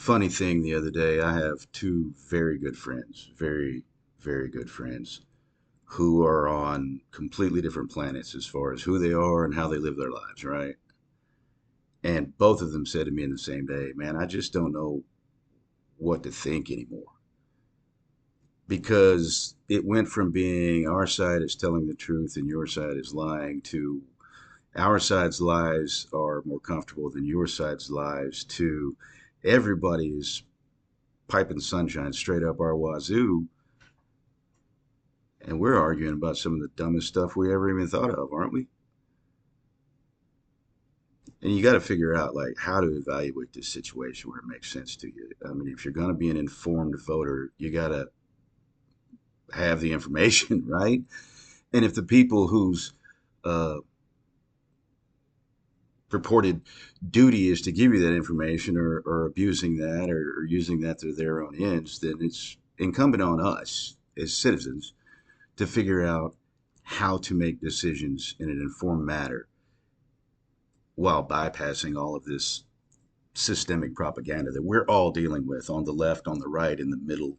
Funny thing, the other day, I have two very good friends, very, very good friends, who are on completely different planets as far as who they are and how they live their lives, right? And both of them said to me in the same day, man, I just don't know what to think anymore. Because it went from being our side is telling the truth and your side is lying to our side's lies are more comfortable than your side's lies to everybody is piping sunshine straight up our wazoo, and we're arguing about some of the dumbest stuff we ever even thought of, aren't we? And you got to figure out like how to evaluate this situation where it makes sense to you. I mean, if you're going to be an informed voter, you got to have the information, right? And if the people whose uh, purported duty is to give you that information or abusing that or using that to their own ends, then it's incumbent on us as citizens to figure out how to make decisions in an informed manner while bypassing all of this systemic propaganda that we're all dealing with on the left, on the right, in the middle.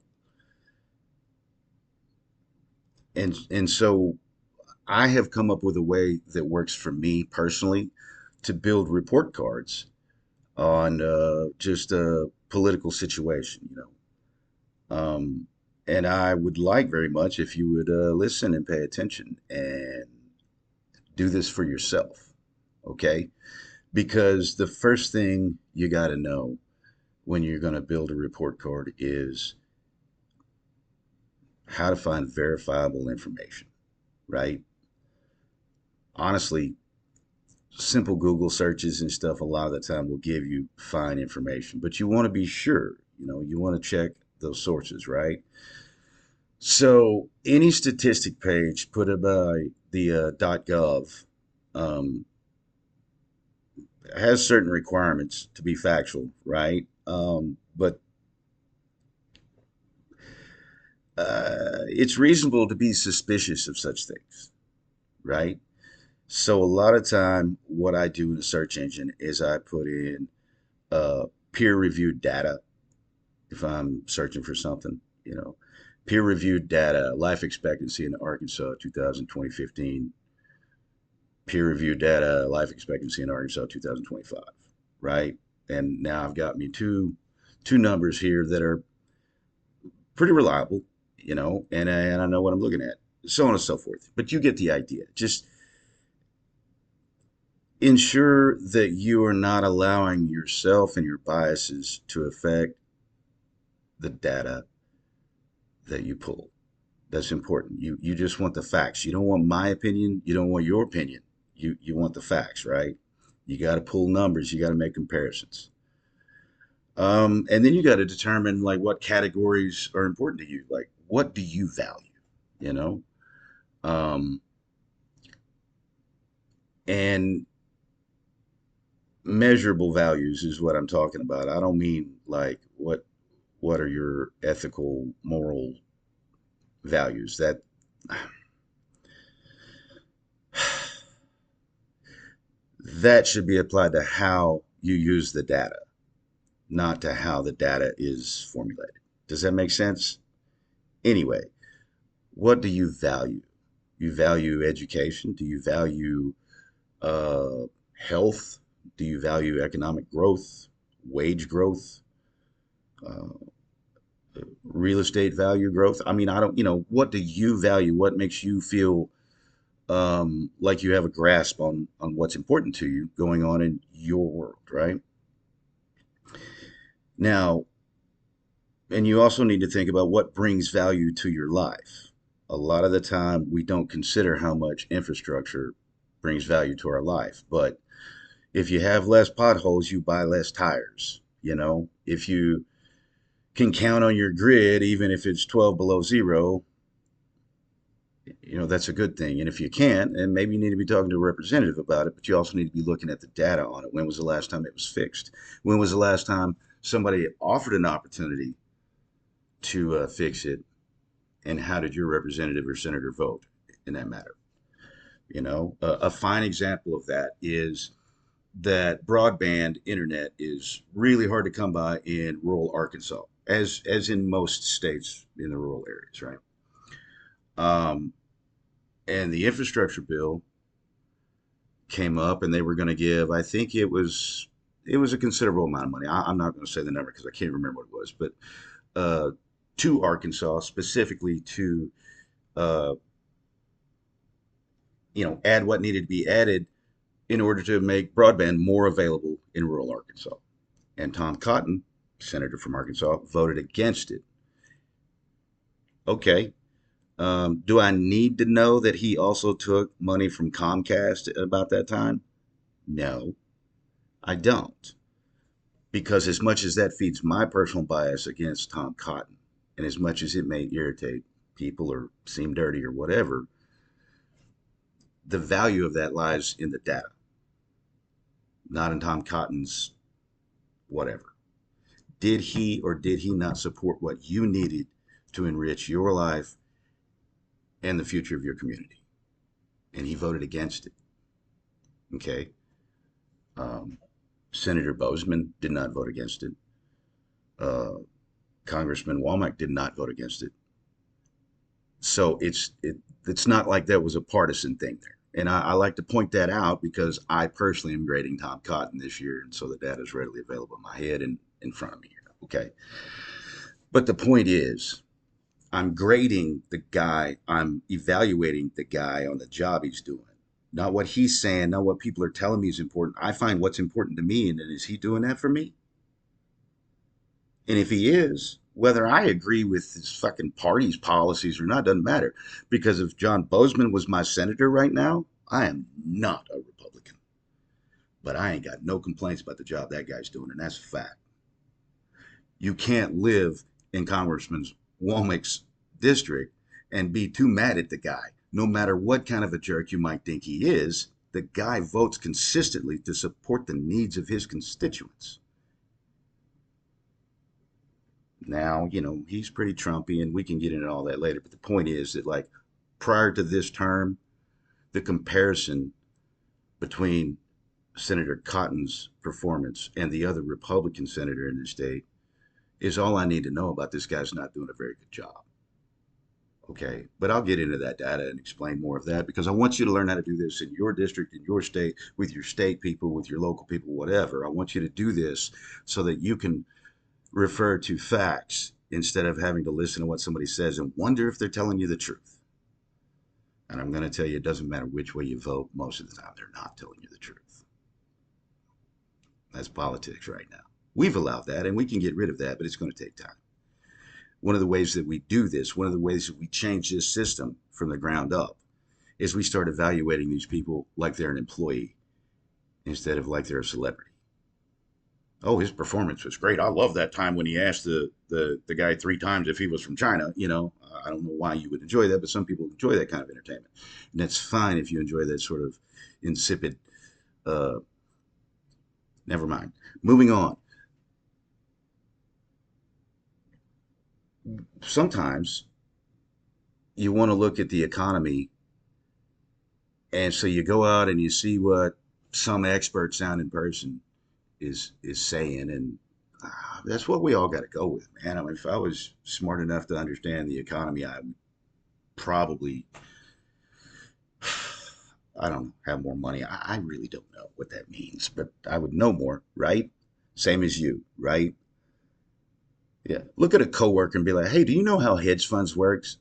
And so I have come up with a way that works for me personally to build report cards on just a political situation, and I would like very much if you would listen and pay attention and do this for yourself, okay? Because the first thing you got to know when you're going to build a report card is how to find verifiable information, right? Honestly, simple Google searches and stuff a lot of the time will give you fine information, but you want to be sure, you want to check those sources, right? So any statistic page put up by the .gov um, has certain requirements to be factual, right? But it's reasonable to be suspicious of such things, right? So a lot of time, what I do in a search engine is I put in peer-reviewed data if I'm searching for something, peer-reviewed data, life expectancy in Arkansas, 2015, peer-reviewed data, life expectancy in Arkansas, 2025, right? And now I've got me two numbers here that are pretty reliable, and I know what I'm looking at, so on and so forth. But you get the idea. Just ensure that you are not allowing yourself and your biases to affect the data that you pull. That's important. You just want the facts. You don't want my opinion. You don't want your opinion. You want the facts, right? You got to pull numbers. You got to make comparisons. And then you got to determine like what categories are important to you. Like what do you value? You know, um, and measurable values is what I'm talking about. I don't mean like what are your ethical, moral values. That should be applied to how you use the data, not to how the data is formulated. Does that make sense? Anyway, what do you value? You value education? Do you value uh, health? Do you value economic growth, wage growth, uh, real estate value growth? I mean, I don't, what do you value? What makes you feel like you have a grasp on what's important to you going on in your world, right? Now, and you also need to think about what brings value to your life. A lot of the time, we don't consider how much infrastructure brings value to our life. But if you have less potholes, you buy less tires. If you can count on your grid, even if it's 12 below zero, that's a good thing. And if you can't, and maybe you need to be talking to a representative about it, but you also need to be looking at the data on it. When was the last time it was fixed? When was the last time somebody offered an opportunity to fix it? And how did your representative or senator vote in that matter? A fine example of that is that broadband internet is really hard to come by in rural Arkansas, as in most states in the rural areas, right? Um, and the infrastructure bill came up, and they were going to give, I think it was a considerable amount of money. I'm not going to say the number because I can't remember what it was, but uh, to Arkansas specifically to uh, add what needed to be added in order to make broadband more available in rural Arkansas. And Tom Cotton, senator from Arkansas, voted against it. Okay. Do I need to know that he also took money from Comcast at about that time? No, I don't. Because as much as that feeds my personal bias against Tom Cotton, and as much as it may irritate people or seem dirty or whatever, the value of that lies in the data, not in Tom Cotton's whatever. Did he or did he not support what you needed to enrich your life and the future of your community? And he voted against it. Okay. Um, Senator Bozeman did not vote against it. Uh, Congressman Womack did not vote against it. So it's not like that was a partisan thing there. And I like to point that out because I personally am grading Tom Cotton this year, and so the data is readily available in my head and in front of me here. Okay. But the point is, I'm grading the guy, I'm evaluating the guy on the job he's doing. Not what he's saying, not what people are telling me is important. I find what's important to me, and then is he doing that for me? And if he is, whether I agree with his fucking party's policies or not doesn't matter. Because if John Bozeman was my senator right now, I am not a Republican. But I ain't got no complaints about the job that guy's doing, and that's a fact. You can't live in Congressman Womack's district and be too mad at the guy. No matter what kind of a jerk you might think he is, the guy votes consistently to support the needs of his constituents. Now, he's pretty Trumpy, and we can get into all that later. But the point is that, like, prior to this term, the comparison between Senator Cotton's performance and the other Republican senator in the state is all I need to know about this guy's not doing a very good job. Okay. But I'll get into that data and explain more of that because I want you to learn how to do this in your district, in your state, with your state people, with your local people, whatever. I want you to do this so that you can refer to facts instead of having to listen to what somebody says and wonder if they're telling you the truth. And I'm going to tell you, it doesn't matter which way you vote, most of the time they're not telling you the truth. That's politics right now. We've allowed that and we can get rid of that, but it's going to take time. One of the ways that we do this, one of the ways that we change this system from the ground up, is we start evaluating these people like they're an employee instead of like they're a celebrity. Oh, his performance was great. I love that time when he asked the guy 3 times if he was from China. I don't know why you would enjoy that, but some people enjoy that kind of entertainment. And that's fine if you enjoy that sort of insipid. Uh, Never mind. Moving on. Sometimes you want to look at the economy, and so you go out and you see what some expert sounding person is saying, and that's what we all got to go with, man. I mean, if I was smart enough to understand the economy, I would probably, I don't know, have more money. I really don't know what that means, but I would know more, right? Same as you, right? Yeah. Look at a coworker and be like, "Hey, do you know how hedge funds works?"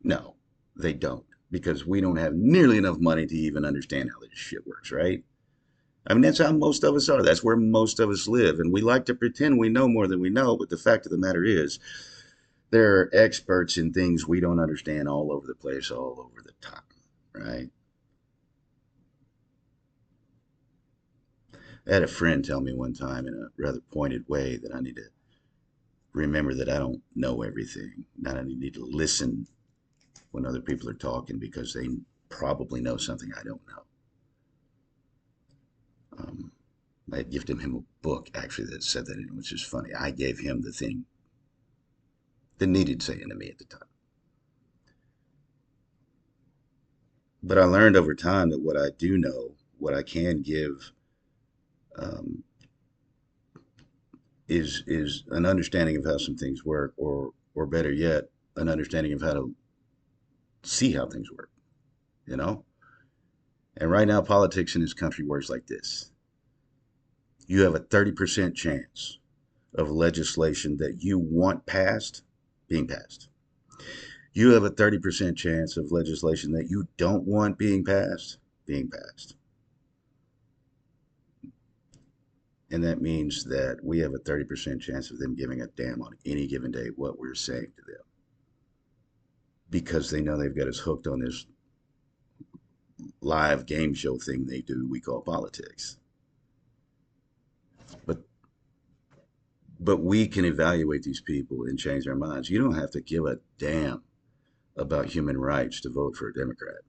No, they don't, because we don't have nearly enough money to even understand how this shit works, right? I mean, that's how most of us are. That's where most of us live. And we like to pretend we know more than we know. But the fact of the matter is, there are experts in things we don't understand all over the place, all over the time, right? I had a friend tell me one time in a rather pointed way that I need to remember that I don't know everything, that I need to listen when other people are talking because they probably know something I don't know. Um, I had gifted him a book actually that said that, which is funny. I gave him the thing that needed saying to me at the time. But I learned over time that what I do know, what I can give, um, is an understanding of how some things work, or better yet, an understanding of how to see how things work. You know. And right now, politics in this country works like this: you have a 30% chance of legislation that you want passed being passed. You have a 30% chance of legislation that you don't want being passed being passed. And that means that we have a 30% chance of them giving a damn on any given day what we're saying to them, because they know they've got us hooked on this live game show thing they do we call politics. But we can evaluate these people and change their minds. You don't have to give a damn about human rights to vote for a Democrat.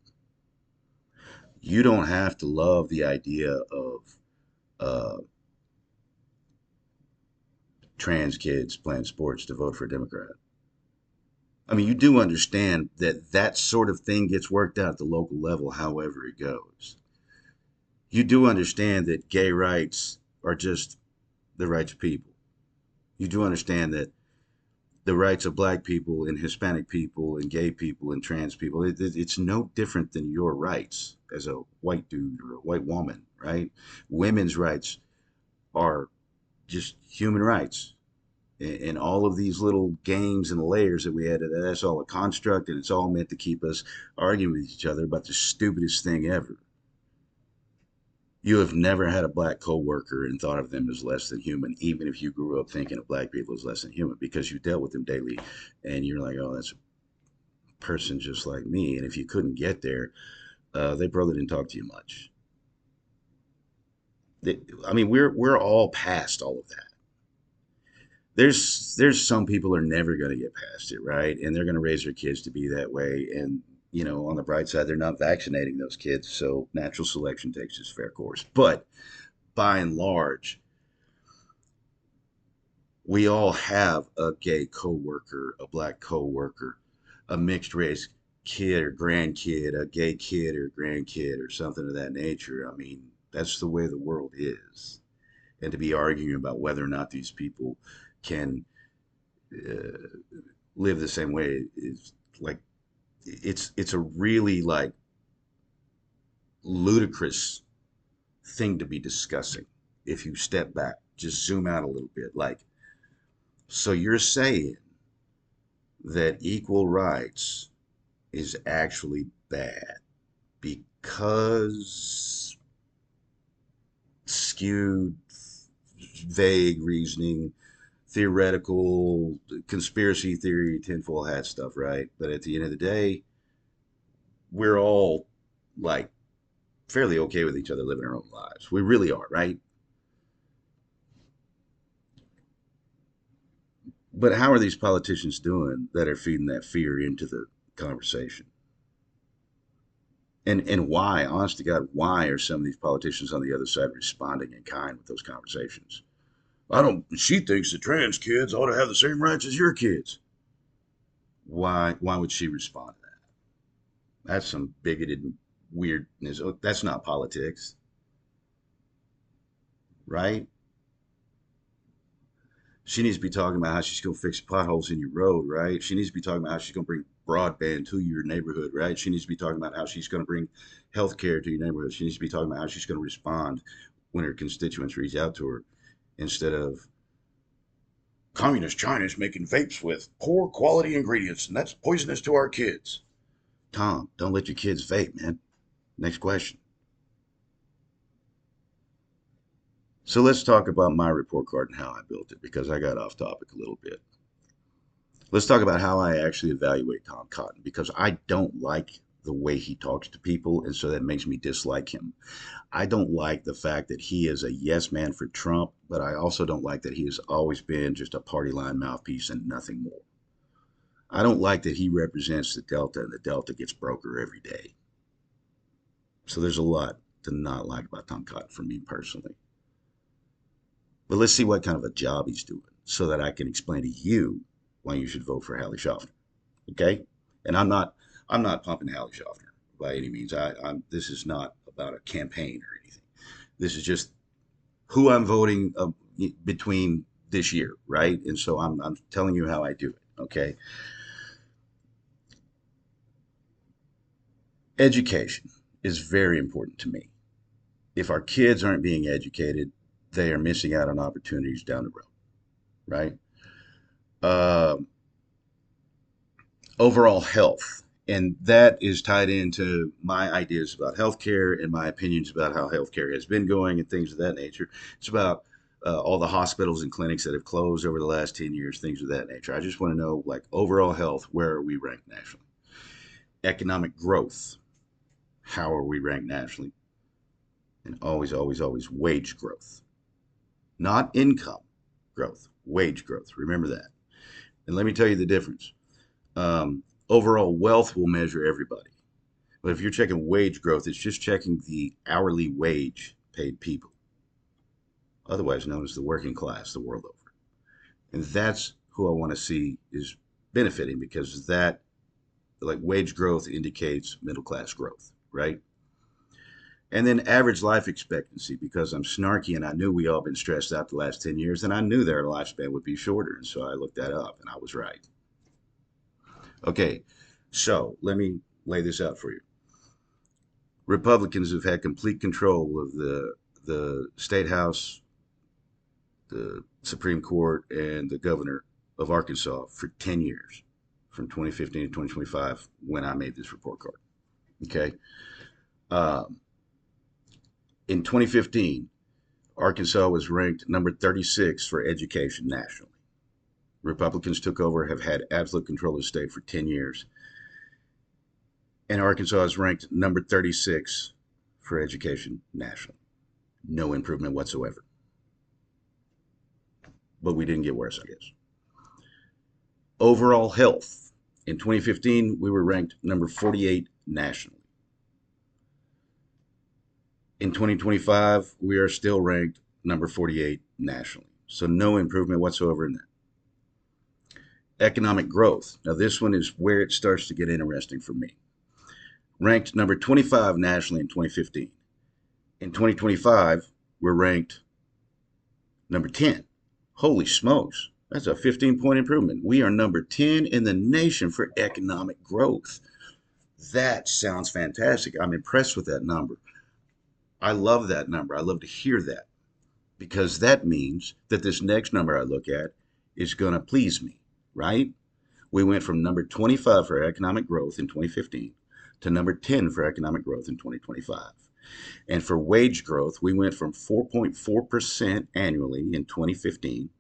You don't have to love the idea of uh, trans kids playing sports to vote for a Democrat. I mean, you do understand that that sort of thing gets worked out at the local level, however it goes. You do understand that gay rights are just the rights of people. You do understand that the rights of black people and Hispanic people and gay people and trans people, it's no different than your rights as a white dude or a white woman, right? Women's rights are just human rights. And all of these little games and layers that we had, that's all a construct, and it's all meant to keep us arguing with each other about the stupidest thing ever. You have never had a black coworker and thought of them as less than human, even if you grew up thinking of black people as less than human, because you dealt with them daily, and you're like, oh, that's a person just like me. And if you couldn't get there, they probably didn't talk to you much. I mean, we're all past all of that. There's some people are never going to get past it, right? And they're going to raise their kids to be that way. And on the bright side, they're not vaccinating those kids, so natural selection takes its fair course. But by and large, we all have a gay coworker, a black coworker, a mixed race kid or grandkid, a gay kid or grandkid, or something of that nature. I mean, that's the way the world is. And to be arguing about whether or not these people can uh, live the same way is like, it's a really like ludicrous thing to be discussing if you step back, just zoom out a little bit. Like, so you're saying that equal rights is actually bad because skewed, vague reasoning, theoretical, conspiracy theory, tinfoil hat stuff, right? But at the end of the day, we're all like fairly okay with each other living our own lives. We really are, right? But how are these politicians doing that are feeding that fear into the conversation? And why, honest to God, why are some of these politicians on the other side responding in kind with those conversations? I don't. She thinks that trans kids ought to have the same rights as your kids. Why? Why would she respond to that? That's some bigoted weirdness. Oh, that's not politics, right? She needs to be talking about how she's going to fix potholes in your road, right? She needs to be talking about how she's going to bring broadband to your neighborhood, right? She needs to be talking about how she's going to bring health care to your neighborhood. She needs to be talking about how she's going to respond when her constituents reach out to her, instead of communist China's making vapes with poor quality ingredients, and that's poisonous to our kids. Tom, don't let your kids vape, man. Next question. So let's talk about my report card and how I built it, because I got off topic a little bit. Let's talk about how I actually evaluate Tom Cotton, because I don't like the way he talks to people, and so that makes me dislike him. I don't like the fact that he is a yes man for Trump, but I also don't like that he has always been just a party line mouthpiece and nothing more. I don't like that he represents the Delta and the Delta gets broker every day. So there's a lot to not like about Tom Cotton for me personally. But let's see what kind of a job he's doing so that I can explain to you why you should vote for Hallie Schaffner. Okay? And I'm not pumping Hallie Schaffner. by any means. This is not about a campaign or anything. This is just who I'm voting between this year, right? And so I'm telling you how I do it. Okay, education is very important to me. If our kids aren't being educated, they are missing out on opportunities down the road, right? Um, Overall health. And that is tied into my ideas about healthcare and my opinions about how healthcare has been going and things of that nature. It's about all the hospitals and clinics that have closed over the last 10 years, things of that nature. I just want to know, like, overall health, where are we ranked nationally? Economic growth, how are we ranked nationally? And always, always, always wage growth, not income growth, wage growth. Remember that. And let me tell you the difference. Overall wealth will measure everybody. But if you're checking wage growth, it's just checking the hourly wage paid people, otherwise known as the working class, the world over. And that's who I want to see is benefiting because that, like, wage growth indicates middle class growth, right? And then average life expectancy, because I'm snarky and I knew we all been stressed out the last 10 years and I knew their lifespan would be shorter. And so I looked that up and I was right. Okay, so let me lay this out for you. Republicans have had complete control of the state house, the Supreme Court, and the governor of Arkansas for 10 years, from 2015 to 2025, when I made this report card. Okay. Um, in 2015, Arkansas was ranked number 36 for education nationally. Republicans took over, have had absolute control of the state for 10 years. And Arkansas is ranked number 36 for education nationally. No improvement whatsoever. But we didn't get worse, I guess. Overall health. In 2015, we were ranked number 48 nationally. In 2025, we are still ranked number 48 nationally. So no improvement whatsoever in that. Economic growth. Now, this one is where it starts to get interesting for me. Ranked number 25 nationally in 2015. In 2025, we're ranked number 10. Holy smokes. That's a 15-point improvement. We are number 10 in the nation for economic growth. That sounds fantastic. I'm impressed with that number. I love that number. I love to hear that because that means that this next number I look at is going to please me, right? We went from number 25 for economic growth in 2015 to number 10 for economic growth in 2025. And for wage growth, we went from 4.4% annually in 2015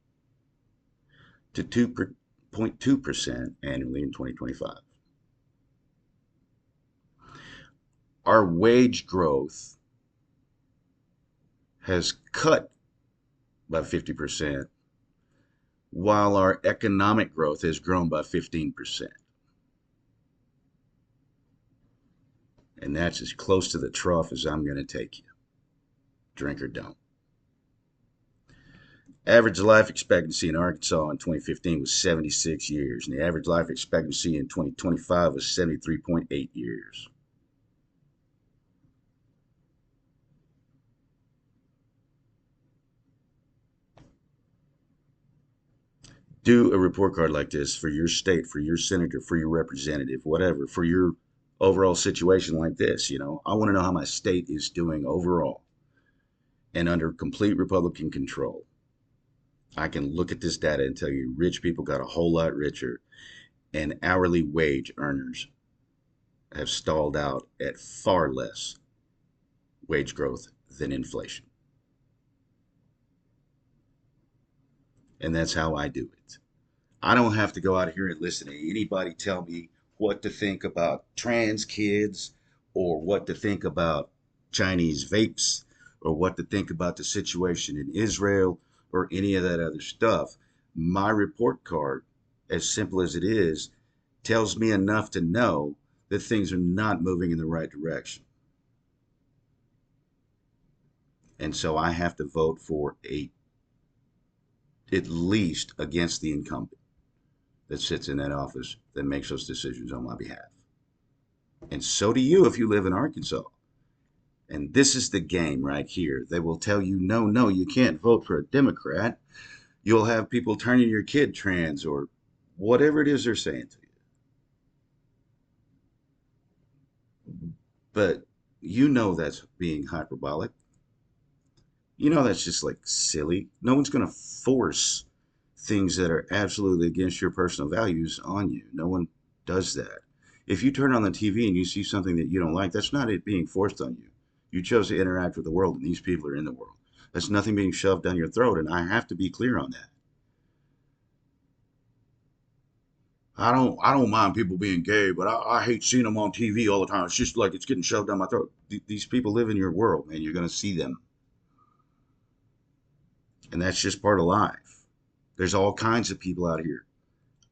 to 2.2% annually in 2025. Our wage growth has cut by 50%, while our economic growth has grown by 15%. And that's as close to the trough as I'm going to take you. Drink or don't. Average life expectancy in Arkansas in 2015 was 76 years, and the average life expectancy in 2025 was 73.8 years. Do a report card like this for your state, for your senator, for your representative, whatever, for your overall situation like this. I want to know how my state is doing overall and under complete Republican control. I can look at this data and tell you rich people got a whole lot richer and hourly wage earners have stalled out at far less wage growth than inflation. And that's how I do it. I don't have to go out here and listen to anybody tell me what to think about trans kids or what to think about Chinese vapes or what to think about the situation in Israel or any of that other stuff. My report card, as simple as it is, tells me enough to know that things are not moving in the right direction. And so I have to vote for at least against the incumbent that sits in that office that makes those decisions on my behalf. And so do you if you live in Arkansas. And this is the game right here. They will tell you, no, no, you can't vote for a Democrat. You'll have people turning your kid trans or whatever it is they're saying to you. But you know that's being hyperbolic. You know that's just like silly. No one's going to force things that are absolutely against your personal values on you. No one does that. If you turn on the TV and you see something that you don't like, that's not it being forced on you. You chose to interact with the world, and these people are in the world. That's nothing being shoved down your throat, and I have to be clear on that. I don't mind people being gay, but I hate seeing them on TV all the time. It's just like it's getting shoved down my throat. These people live in your world, man. You're going to see them, and that's just part of life. There's all kinds of people out here.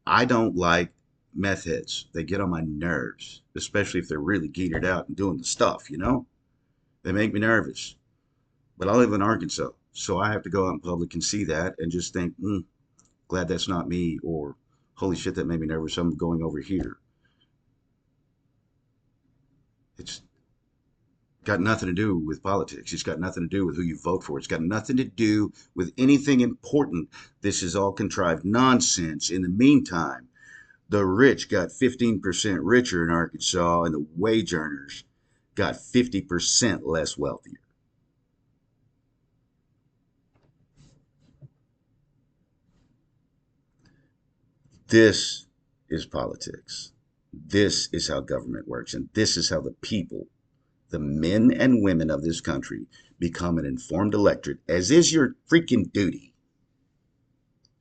I don't like meth heads. They get on my nerves, especially if they're really geetered out and doing the stuff, you know? They make me nervous. But I live in Arkansas, so I have to go out in public and see that and just think, glad that's not me, or holy shit, that made me nervous. I'm going over here. It's got nothing to do with politics. It's got nothing to do with who you vote for. It's got nothing to do with anything important. This is all contrived nonsense. In the meantime, the rich got 15% richer in Arkansas, and the wage earners got 50% less wealthier. This is politics. This is how government works. And this is how the people, the men and women of this country, become an informed electorate, as is your freaking duty,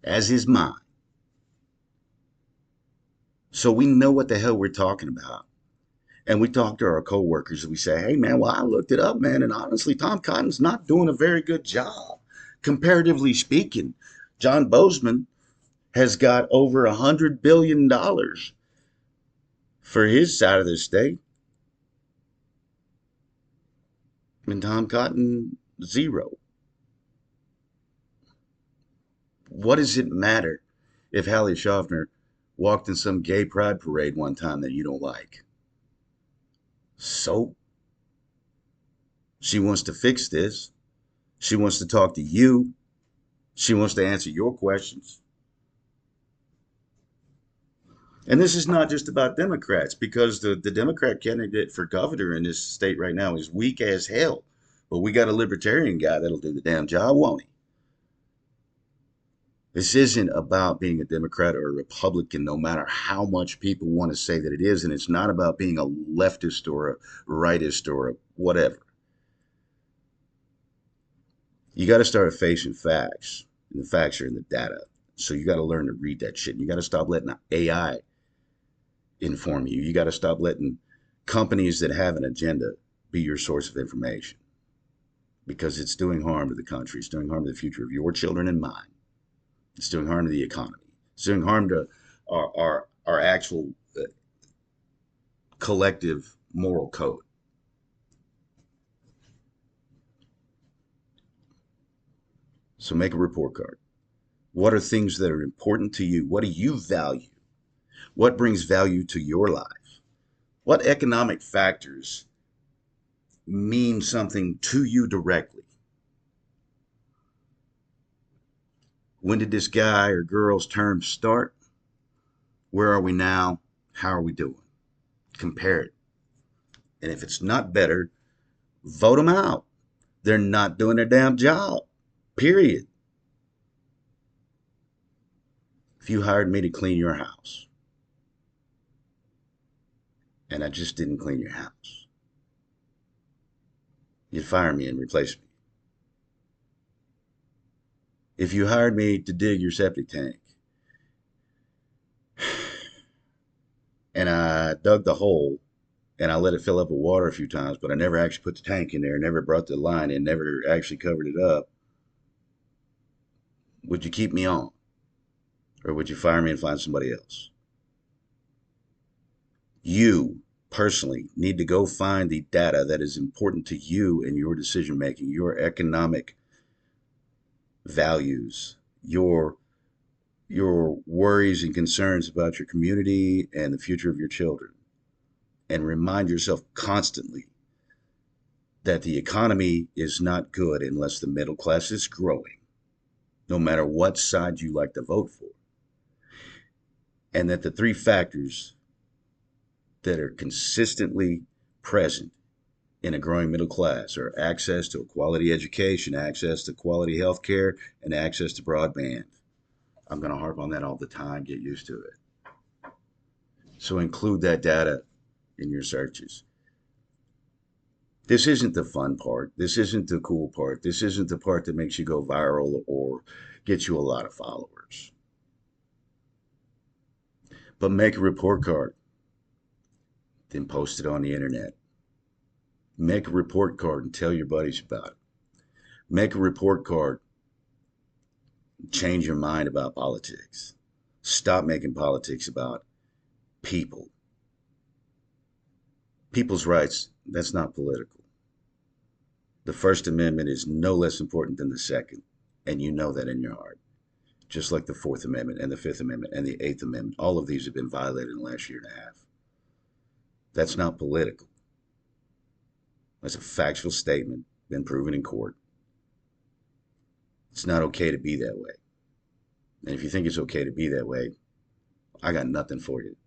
as is mine. So we know what the hell we're talking about. And we talk to our coworkers and we say, hey, man, well, I looked it up, man. And honestly, Tom Cotton's not doing a very good job. Comparatively speaking, John Bozeman has got over $100 billion for his side of the state. And Tom Cotton, zero. What does it matter if Hallie Schaffner walked in some gay pride parade one time that you don't like? So she wants to fix this. She wants to talk to you. She wants to answer your questions. And this is not just about Democrats, because the Democrat candidate for governor in this state right now is weak as hell. But we got a libertarian guy that'll do the damn job, won't he? This isn't about being a Democrat or a Republican, no matter how much people want to say that it is. And it's not about being a leftist or a rightist or a whatever. You got to start facing facts. And the facts are in the data. So you got to learn to read that shit. And you got to stop letting AI inform you. You got to stop letting companies that have an agenda be your source of information, because it's doing harm to the country. It's doing harm to the future of your children and mine. It's doing harm to the economy. It's doing harm to our actual collective moral code. So make a report card. What are things that are important to you? What do you value? What brings value to your life? What economic factors mean something to you directly? When did this guy or girl's term start? Where are we now? How are we doing? Compare it. And if it's not better, vote them out. They're not doing their damn job. Period. If you hired me to clean your house and I just didn't clean your house, you'd fire me and replace me. If you hired me to dig your septic tank and I dug the hole and I let it fill up with water a few times, but I never actually put the tank in there, never brought the line in, never actually covered it up, would you keep me on? Or would you fire me and find somebody else? You personally need to go find the data that is important to you in your decision making, your economic values, your worries and concerns about your community and the future of your children. and remind yourself constantly that the economy is not good unless the middle class is growing, no matter what side you like to vote for. And that the three factors that are consistently present in a growing middle class are access to a quality education, access to quality health care, and access to broadband. I'm going to harp on that all the time. Get used to it. So include that data in your searches. This isn't the fun part. This isn't the cool part. This isn't the part that makes you go viral or gets you a lot of followers. But make a report card, then post it on the internet. Make a report card and tell your buddies about it. Make a report card. Change your mind about politics. Stop making politics about people. People's rights, that's not political. The First Amendment is no less important than the Second, and you know that in your heart. Just like the Fourth Amendment and the Fifth Amendment and the Eighth Amendment, all of these have been violated in the last year and a half. That's not political. That's a factual statement, been proven in court. It's not okay to be that way. And if you think it's okay to be that way, I got nothing for you.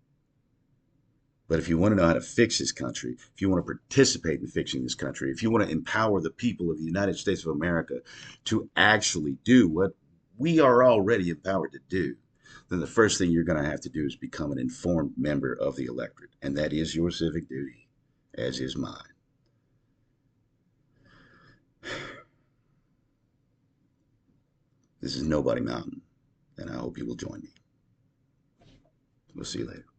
But if you want to know how to fix this country, if you want to participate in fixing this country, if you want to empower the people of the United States of America to actually do what we are already empowered to do, then the first thing you're going to have to do is become an informed member of the electorate. And that is your civic duty, as is mine. This is Nobody Mountain, and I hope you will join me. We'll see you later.